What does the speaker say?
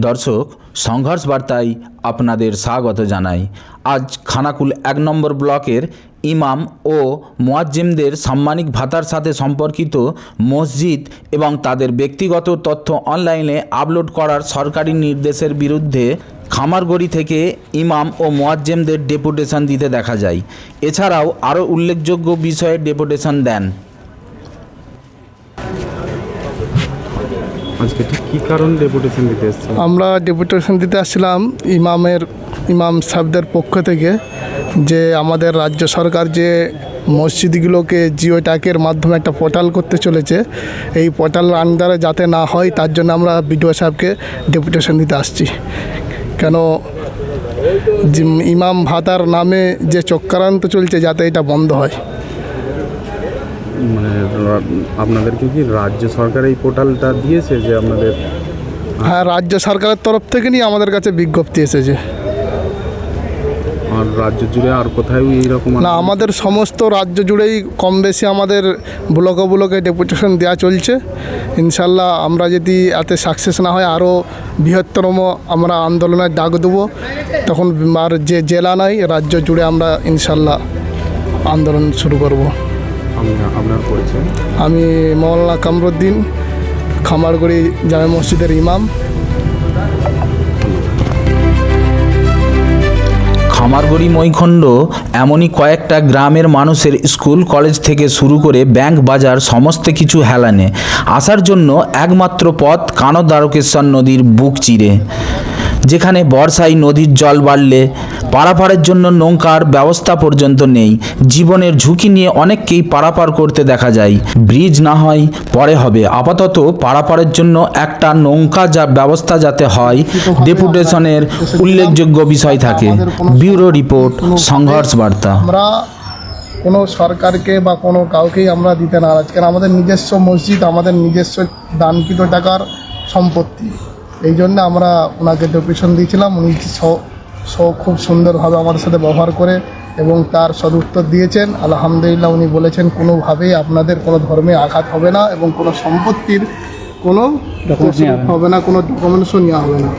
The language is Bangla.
দর্শক, সংঘর্ষ বার্তায় আপনাদের স্বাগত জানাই। আজ খানাকুল ১ নম্বর ব্লকের ইমাম ও মুয়াজ্জিমদের সাম্মানিক ভাতার সাথে সম্পর্কিত মসজিদ এবং তাদের ব্যক্তিগত তথ্য অনলাইনে আপলোড করার সরকারি নির্দেশের বিরুদ্ধে খামারগড়ি থেকে ইমাম ও মুয়াজ্জিমদের ডেপুটেশন দিতে দেখা যায়। এছাড়াও আরও উল্লেখযোগ্য বিষয়ে ডেপুটেশন দেন। আজকে ঠিক কী কারণ ডেপুটেশন দিতে এসেছেন? আমরা ডেপুটেশন দিতে আসছিলাম ইমাম সাহেবদের পক্ষ থেকে, যে আমাদের রাজ্য সরকার যে মসজিদগুলোকে জিও ট্যাগের মাধ্যমে একটা পোর্টাল করতে চলেছে, এই পোর্টালের আন্ডারে যাতে না হয় তার জন্য আমরা বিডিও সাহেবকে ডেপুটেশন দিতে আসছি। কেন ইমাম ভাতার নামে যে চক্রান্ত চলছে, যাতে এটা বন্ধ হয়। মানে আপনাদেরকে কি রাজ্য সরকার এই পোর্টালটা দিয়েছে যে আপনাদের? হ্যাঁ, রাজ্য সরকারের তরফ থেকে নিয়ে আমাদের কাছে বিজ্ঞপ্তি এসেছে। আর রাজ্য জুড়ে আর কোথাও এইরকম না, আমাদের সমস্ত রাজ্য জুড়েই কম বেশি আমাদের ব্লকে ডেপুটেশন দেওয়া চলছে। ইনশাল্লাহ আমরা যদি এতে সাকসেস না হয়, আরও বৃহত্তরম আমরা আন্দোলনের ডাক দেবো। তখন আর যে জেলা নাই, রাজ্য জুড়ে আমরা ইনশাল্লাহ আন্দোলন শুরু করব। আপনার পরিচয়? আমি মৌলানা কামরুদ্দিন, খামারগড়ি জামে মসজিদের ইমাম। খামারগড়ি মৈখণ্ড এমনই কয়েকটা গ্রামের মানুষের স্কুল কলেজ থেকে শুরু করে ব্যাংক বাজার সমস্ত কিছু হেলানে আসার জন্য একমাত্র পথ কানর দ্বারকেশ্বর নদীর বুক চিরে, যেখানে বর্ষায় নদীর জল বাড়লে পারাপারের জন্য নৌকার ব্যবস্থা পর্যন্ত নেই। জীবনের ঝুঁকি নিয়ে অনেককেই পারাপার করতে দেখা যায়। ব্রিজ না হয় পরে হবে, আপাতত পারাপারের জন্য একটা নৌকা ব্যবস্থা যাতে হয়, ডেপুটেশনের উল্লেখযোগ্য বিষয় থাকে। ব্যুরো রিপোর্ট, সংঘর্ষ বার্তা। আমরা কোনো সরকারকে বা কোনো কাউকেই আমরা দিতে নারাজ, কারণ আমাদের নিজস্ব মসজিদ, আমাদের নিজস্ব দানকৃত টাকার সম্পত্তি। এই জন্য আমরা ওনাকে ডেপুটেশন দিয়েছিলাম। উনি খুব সুন্দরভাবে আমাদের সাথে ব্যবহার করে এবং তার সদুত্তর দিয়েছেন। আলহামদুলিল্লাহ, উনি বলেছেন কোনোভাবেই আপনাদের কোনো ধর্মে আঘাত হবে না এবং কোনো সম্পত্তির কোনো হবে না, কোনো ডকুমেন্টসও নেওয়া হবে না।